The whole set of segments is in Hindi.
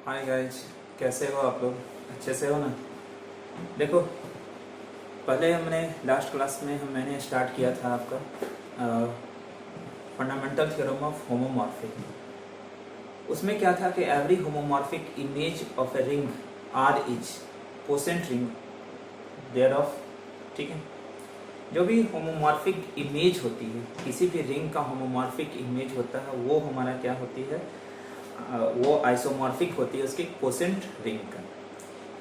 हाय गाइज, कैसे हो आप लोग? अच्छे से हो ना? देखो, पहले हमने लास्ट क्लास में मैंने स्टार्ट किया था आपका फंडामेंटल थ्योरम ऑफ होमोमॉर्फिक। उसमें क्या था कि every homomorphic image of a ring R is quotient ring thereof ऑफ। ठीक है, जो भी होमोमॉर्फिक इमेज होती है, किसी भी रिंग का होमोमॉर्फिक इमेज होता है, वो हमारा क्या होती है, वो आइसोमॉर्फिक होती है उसकी कोसेंट रिंग का।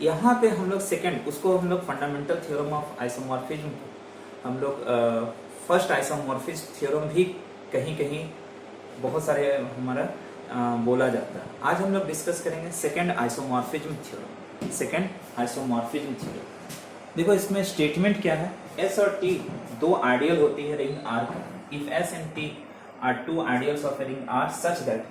यहाँ पे हम लोग सेकेंड, उसको हम लोग फंडामेंटल थ्योरम ऑफ आइसोमॉर्फिज्म को हम लोग फर्स्ट आइसोमॉर्फिज्म थ्योरम भी कहीं कहीं बहुत सारे हमारा बोला जाता है। आज हम लोग डिस्कस करेंगे second isomorphism theorem. Second isomorphism theorem, देखो इसमें स्टेटमेंट क्या है। एस और टी दो आइडियल होती है रिंग आर का। If S and T are two ideals of a ring R such that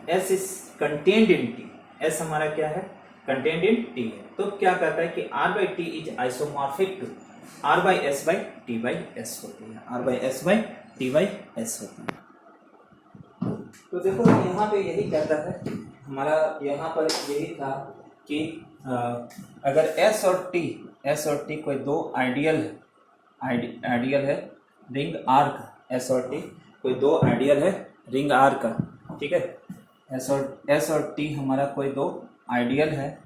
S is contained in T. S हमारा क्या है, कंटेन्ड इन टी है। तो क्या कहता है कि R by T is isomorphic to R by S by T by S होती है। R by S by T by S होती है। तो देखो यहाँ पे यही कहता है हमारा, यहाँ पर यही था कि अगर एस और टी कोई दो आइडियल है रिंग आर का। एस और टी कोई दो आइडियल है रिंग आर का। ठीक है, एस और टी हमारा कोई दो आइडियल है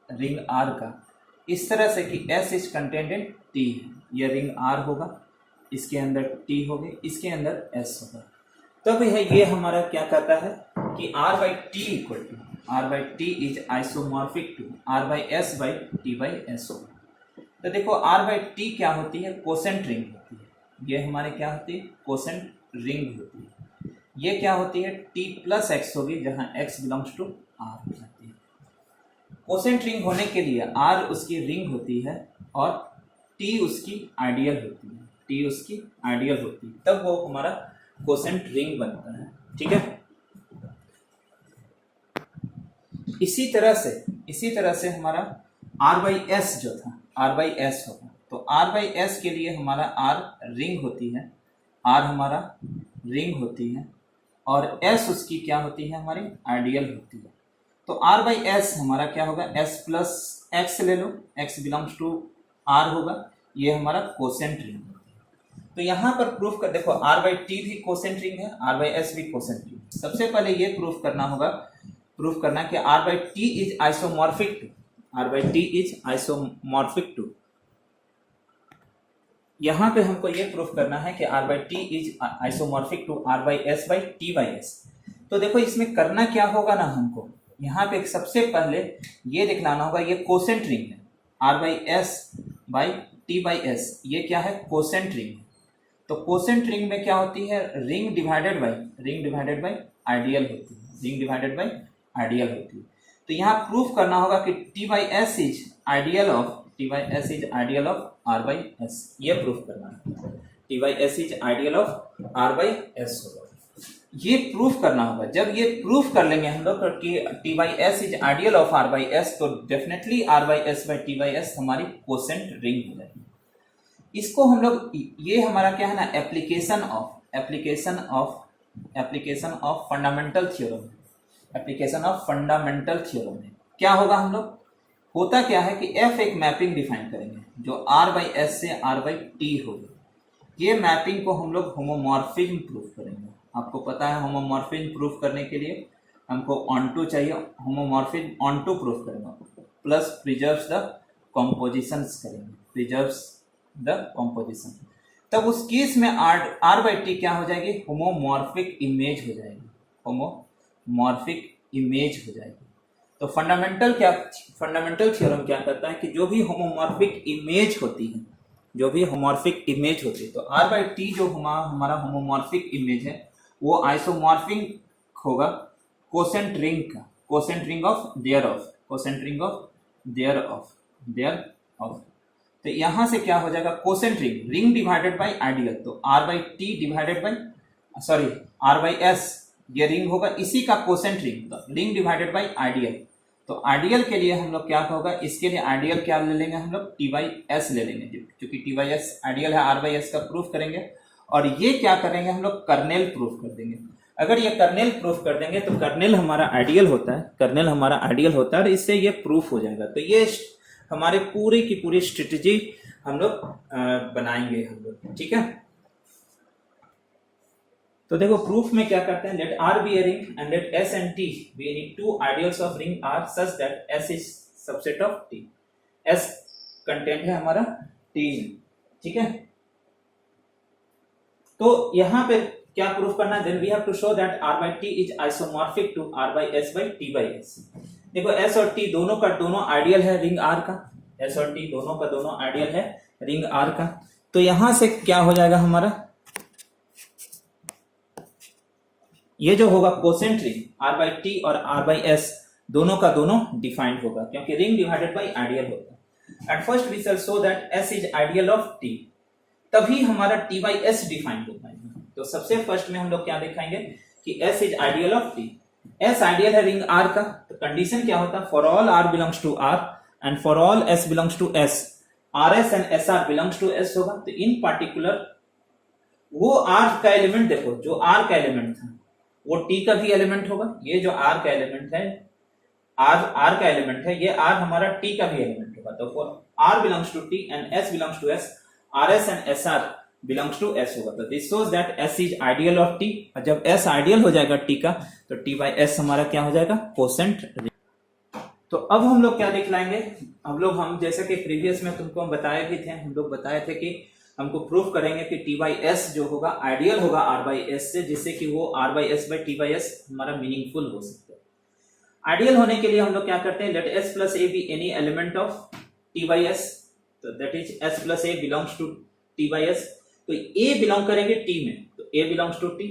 रिंग आर का। इस तरह से कि S is content in T, ये रिंग आर होगा, इसके अंदर टी होगी, इसके अंदर एस होगा। तब है ये हमारा क्या कहता है कि R by T equal to R by T is isomorphic to R by S by T by S होगा। तो देखो आर बाई टी क्या होती है, कोसेंट रिंग होती है। ये हमारे क्या होती है, कोसेंट रिंग होती है। ये क्या होती है, टी प्लस एक्स होगी, जहां एक्स बिलोंग्स टू आर होती है। कोसेंट रिंग होने के लिए आर उसकी रिंग होती है और टी उसकी आइडियल होती है। टी उसकी आइडियल होती है, तब वो हमारा कोसेंट रिंग बनता है। ठीक है, इसी तरह से हमारा आर बाई एस जो था, आर बाई एस होगा। तो आर बाई एस के लिए हमारा आर रिंग होती है, आर हमारा रिंग होती है और एस उसकी क्या होती है, हमारी आइडियल होती है। तो आर बाई एस हमारा क्या होगा, एस प्लस एक्स ले लो, एक्स बिलोंग्स टू आर होगा, ये हमारा कोसेंट रिंग होती है। तो यहाँ पर प्रूफ कर देखो, आर बाई टी भी कोसेंट रिंग है, आर बाई एस भी कोसेंट रिंग है। सबसे पहले ये प्रूफ करना होगा, प्रूफ करना कि R by T is isomorphic to, R by T is isomorphic to. यहाँ पे हमको ये प्रूफ करना है कि R by T is isomorphic to R by S by T by S. तो देखो इसमें करना क्या होगा ना, हमको यहाँ पे सबसे पहले ये दिखलाना होगा ये कोसेंट रिंग है। R by S by T by S ये क्या है, कोसेंट रिंग है। तो कोसेंट रिंग में क्या होती है, रिंग डिवाइडेड बाई आइडियल होती है, रिंग डिवाइडेड बाई आइडियल होती है। तो यहाँ प्रूफ करना होगा कि T by S is ideal of R by S. ये प्रूफ करना है, T by S is ideal of R by S होगा, ये प्रूफ करना होगा। जब ये प्रूफ कर लेंगे हम लोग कि T by S is ideal of R by S, तो definitely R by S by T by S हमारी कोसेंट रिंग हो जाएगी। इसको हम लोग, ये हमारा क्या है ना, application of fundamental theorem, application of fundamental theorem में क्या होगा, हम लोग होता क्या है कि एफ एक मैपिंग डिफाइन करेंगे जो आर बाई एस से आर बाई टी होगी। ये मैपिंग को हम लोग होमोमॉर्फिज्म प्रूफ करेंगे। आपको पता है होमोमॉर्फिज्म प्रूफ करने के लिए हमको ऑनटू चाहिए, होमोमॉर्फिज्म ऑनटू प्रूफ करेंगे, प्लस प्रिजर्व्स द कॉम्पोजिशंस करेंगे, प्रिजर्व्स द कॉम्पोजिशन। तब उस केस में आर बाई टी क्या हो जाएगी, होमोमॉर्फिक इमेज हो जाएगी, होमोमॉर्फिक इमेज हो जाएगी। तो फंडामेंटल थ्योरम क्या करता है कि जो भी होमोमॉर्फिक इमेज होती है, तो आर बाई टी जो हमारा होमोमॉर्फिक इमेज है वो आइसोमॉर्फिक होगा कोसेंट रिंग का, quotient ring of there of. तो यहां से क्या हो जाएगा, quotient ring divided by ideal. तो R by T divided by R by S ये रिंग होगा, इसी का कोसेंट रिंग, तो रिंग डिवाइडेड बाई आइडियल। तो आइडियल के लिए हम लोग क्या होगा, इसके लिए आइडियल क्या ले लेंगे, हम लोग टी बाई एस ले लेंगे, क्योंकि टी बाई एस आइडियल है, आर बाई एस का प्रूफ करेंगे। और ये क्या करेंगे, हम लोग कर्नेल प्रूफ कर देंगे। अगर ये कर्नेल प्रूफ कर देंगे तो कर्नेल हमारा आइडियल होता है, कर्नेल हमारा आइडियल होता है और इससे ये प्रूफ हो जाएगा। तो ये हमारे पूरी की पूरी स्ट्रेटेजी हम लोग बनाएंगे हम लोग, ठीक है। तो देखो प्रूफ में क्या करते हैं, let R be a ring and let S and T be any two ideals of ring R such that S is subset of T. S content है हमारा टी में, ठीक है। तो यहां पे क्या प्रूफ करना है, then we have to show that r by t is isomorphic to r by s by t by s। देखो s और t दोनों का दोनों आइडियल है रिंग r का, s और t दोनों का दोनों आइडियल है रिंग r का। तो यहां से क्या हो जाएगा हमारा, ये जो होगा quotient ring r by t और r by s दोनों का दोनों डिफाइंड होगा, क्योंकि रिंग डिवाइडेड बाय आइडियल होता है। At first we shall show that s is ideal of t, तभी हमारा t by s डिफाइंड होगा। तो सबसे फर्स्ट में हम लोग क्या दिखाएंगे कि s is ideal of t। s ideal है रिंग r का, तो कंडीशन क्या होता है, for all r belongs to r and for all s belongs to s, rs and sr belongs to s होगा। तो इन पार्टिकुलर वो r का एलिमेंट, देखो जो r का एलिमेंट था वो t का भी एलिमेंट होगा। ये जो r का एलिमेंट है, r का एलिमेंट है, ये r हमारा t का भी एलिमेंट होगा। तो for r belongs to t and s belongs to s, rs and sr belongs to s होगा। तो this shows that s is ideal of t। और जब s आइडियल हो जाएगा t का, तो t बाय s हमारा क्या हो जाएगा, कोसेंट रिंग। तो अब हम लोग क्या दिखलाएंगे, हम जैसे कि प्रीवियस में तुमको हम बताए भी थे, हम लोग बताए थे कि हमको प्रूफ करेंगे कि t बाई s जो होगा आइडियल होगा r बाई s से, जिससे कि वो r by s by t by s हमारा मीनिंगफुल हो सकता है। आइडियल होने के लिए हम लोग क्या करते हैं, let s plus a be any element of t by s, तो that is s plus a belongs to t by s। तो a बिलोंग करेंगे t में, तो a बिलोंग्स टू t।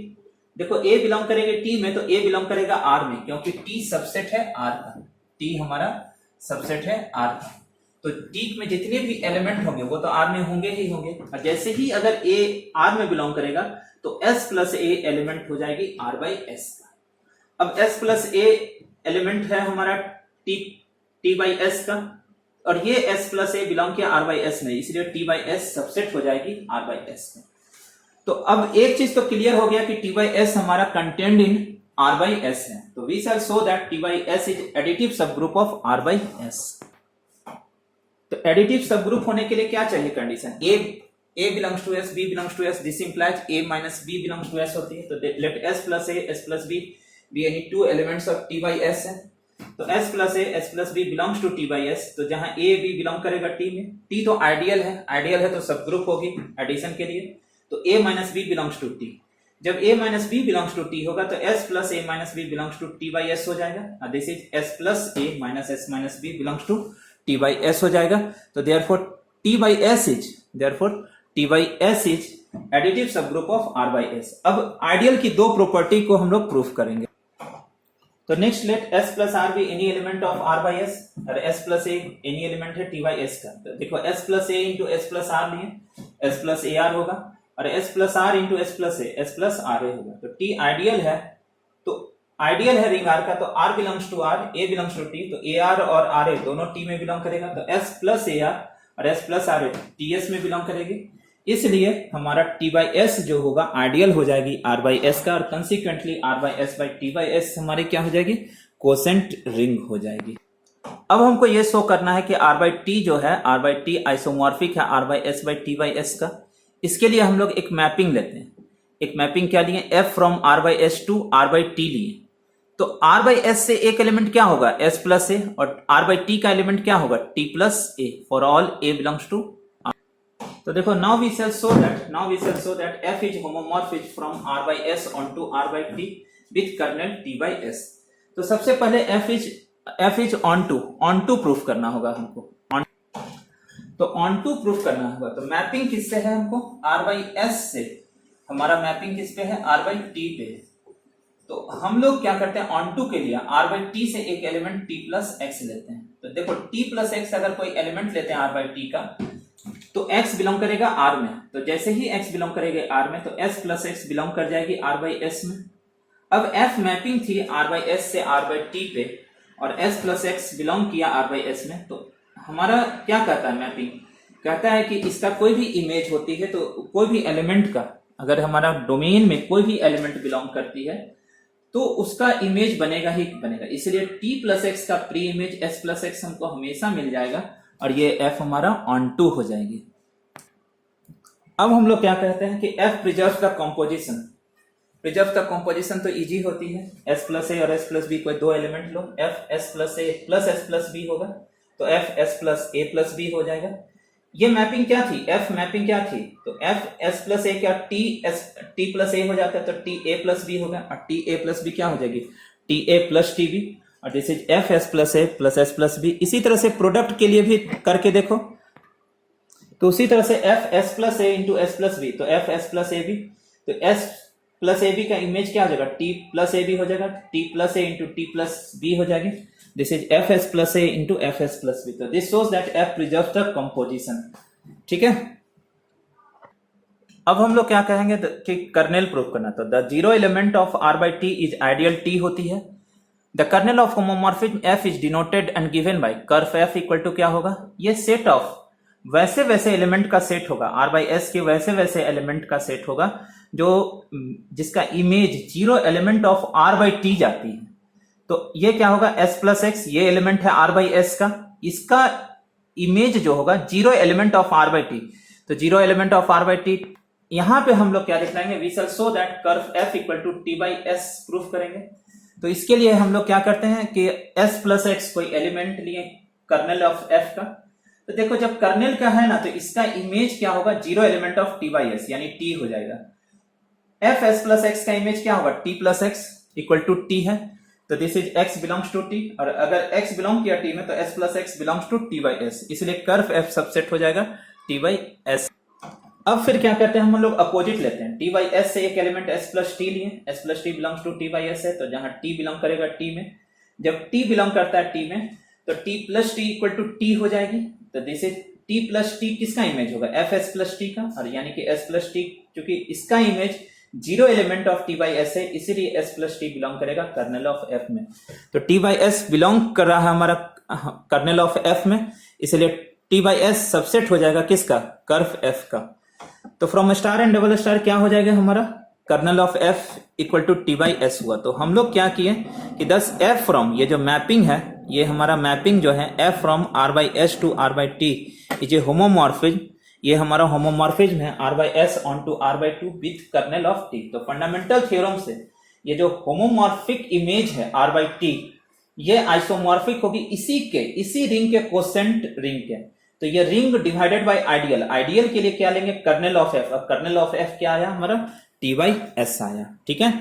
देखो a बिलोंग करेंगे t में, तो a बिलोंग करेगा r में, क्योंकि t सबसेट है r का, t हमारा सबसेट है r का। तो t में जितने भी एलिमेंट होंगे वो तो r में होंगे ही होंगे। और जैसे ही अगर a r में बिलोंग करेगा तो s प्लस a एलिमेंट हो जाएगी r बाई s का। अब s प्लस a एलिमेंट है हमारा t बाई s का, और ये s प्लस a बिलोंग किया r बाई s में, इसलिए t बाई s सबसेट हो जाएगी r बाई s में। तो अब एक चीज तो क्लियर हो गया कि t बाई s हमारा content in r by s है। तो we shall show that t by s is additive subgroup of r by s। तो एडिटिव सबग्रुप होने के लिए क्या चाहिए condition, a belongs to s, b belongs to s, this implies a minus b belongs to s होती है। तो let s plus a, s plus b be any two elements of t by s है। तो s plus a, s plus b belongs to t by s। तो जहां a b बिलोंग करेगा t में, t तो आइडियल है तो सब ग्रुप होगी एडिशन के लिए। तो a minus b belongs to t, जब a minus b belongs to t होगा तो s plus a minus b belongs to t by s हो जाएगा। This is s plus a minus s minus b belongs to t by s हो जाएगा। तो therefore t by s is additive subgroup of r by s। अब आइडियल की दो प्रॉपर्टी को हम लोग प्रूफ करेंगे। तो next let s plus r be any element of r by s, और s plus a any element है t बाई s का। तो देखो s plus a into s plus r लिए, s प्लस a r होगा, और s plus r into s plus r a होगा। तो t आइडियल है, तो आइडियल है रिंग r का, तो r belongs to r, a belongs to t। तो a r और r a दोनों t में बिलोंग करेगा। तो s प्लस a r और s plus r a ts में बिलोंग करेगी, इसलिए हमारा t बाई s जो होगा आइडियल हो जाएगी r बाई s का, और consequently r by s by t by s हमारी क्या हो जाएगी, कोसेंट रिंग हो जाएगी। अब हमको ये शो करना है कि r बाई t जो है, r बाई t आइसोमॉर्फिक है r by s by t by s का। इसके लिए हम लोग एक मैपिंग लेते हैं। एक मैपिंग क्या लिए, f from r by s to r by t लिए। तो r बाई s से एक एलिमेंट क्या होगा, s प्लस a, और r बाई t का एलिमेंट क्या होगा, t plus a, for all a belongs to. तो देखो now we shall show that f is homomorphic from r by s onto r by t with kernel t by s। तो सबसे पहले f is onto प्रूफ करना होगा हमको। तो onto प्रूफ करना होगा, तो मैपिंग किससे है हमको, r by s से। हमारा मैपिंग किस पे है, r by t पे। तो हम लोग क्या करते हैं, onto के लिए r by t से एक एलिमेंट t प्लस x लेते हैं। तो देखो t प्लस x अगर कोई एलिमेंट लेते हैं r by t का, तो x बिलोंग करेगा r में। तो जैसे ही x बिलोंग करेगा r में, तो s प्लस x बिलोंग कर जाएगी r बाई s में। अब f मैपिंग थी r बाई s से r बाई t पे, और s प्लस x बिलोंग किया r बाई s में। तो हमारा क्या कहता है मैपिंग, कहता है कि इसका कोई भी इमेज होती है, तो कोई भी एलिमेंट का, अगर हमारा डोमेन में कोई भी एलिमेंट बिलोंग करती है, तो उसका इमेज बनेगा ही बनेगा, इसलिए t प्लस एक्स का pre image s plus x हमको हमेशा मिल जाएगा और ये f हमारा ऑन टू हो जाएगी। अब हम लोग क्या कहते हैं कि f preserve the composition. Preserve the composition तो इजी होती है, s प्लस ए और s प्लस बी, कोई दो element low, f s plus A plus s plus B होगा तो f s plus A plus B हो जाएगा। ये मैपिंग क्या थी, f मैपिंग क्या थी, तो f s प्लस ए क्या t प्लस ए हो जाता है तो t a प्लस बी होगा और t a प्लस बी क्या हो जाएगी t a plus t b और this is f s plus A plus s plus B. इसी तरह से प्रोडक्ट के लिए भी करके देखो, तो उसी तरह से f s plus A into S plus B तो f s plus A B, तो s प्लस ए बी का इमेज क्या हो जाएगा t प्लस ए बी हो जाएगा, t plus A into T plus B हो जाएगी, this is F S plus A into F S plus B. तो this shows that f preserves the composition. ठीक है, अब हम लोग क्या कहेंगे कि कर्नेल प्रूफ करना, तो the zero element of r by T is ideal t होती है। The kernel of homomorphism f is denoted and given by curve f equal to क्या होगा, ये सेट ऑफ वैसे वैसे एलिमेंट का सेट होगा, r बाई एस के वैसे वैसे एलिमेंट का सेट होगा जो जिसका image zero element of r by T जाती है। तो ये क्या होगा s प्लस एक्स, ये एलिमेंट है r बाई एस का, इसका इमेज जो होगा zero element of r by T, तो zero element of r by T. यहां पे हम लोग क्या दिखलाएंगे, we shall show that curve f equal to t by S proof करेंगे। तो इसके लिए हम लोग क्या करते हैं कि s प्लस एक्स कोई एलिमेंट लिए कर्नेल ऑफ f का, तो देखो जब कर्नेल का है ना तो इसका इमेज क्या होगा, zero element of t by S यानी t हो जाएगा। f s प्लस एक्स का इमेज क्या होगा, t plus X equal to t है, तो this is x belongs to t, और अगर x बिलोंग किया t में तो s plus X belongs to t by S, इसलिए कर्व f सबसेट हो जाएगा t बाई एस। अब फिर क्या करते हैं, हम लोग अपोजिट लेते हैं, t बाई एस से एक एलिमेंट s प्लस टी लिए, s plus T belongs to t by S है, तो जहां t बिलोंग करेगा t में, जब t बिलोंग करता है t में तो t plus T equal to t हो जाएगी, तो this is t plus T किसका इमेज होगा, एफ एस प्लस टी का, और यानी कि s प्लस टी क्योंकि इसका image zero element of t by S है, इसीलिए s प्लस टी बिलोंग करेगा कर्नेल ऑफ f में। तो t बाई एस बिलोंग कर रहा है हमारा कर्नेल ऑफ f में, इसलिए t बाई एस सबसेट हो जाएगा किसका, कर्व f का। तो from star and double star क्या हो जाएगा हमारा, kernel of f equal to t by S हुआ। तो हम लोग क्या किए कि दस f फ्रॉम, ये जो मैपिंग है, ये हमारा मैपिंग जो है f from r by S to r by T is a homomorphism, ये हमारा होमोमॉर्फिज्म है r by S onto r by टू विथ कर्नेल ऑफ t। तो फंडामेंटल थ्योरम से ये जो होमोमॉर्फिक इमेज है r बाई टी, ये आइसोमॉर्फिक होगी इसी रिंग के कोसेंट रिंग के। तो ये ring divided by ideal, ideal के लिए क्या लेंगे, कर्नेल ऑफ f, अब कर्नेल ऑफ f क्या आया हमारा, t बाई एस आया। ठीक है।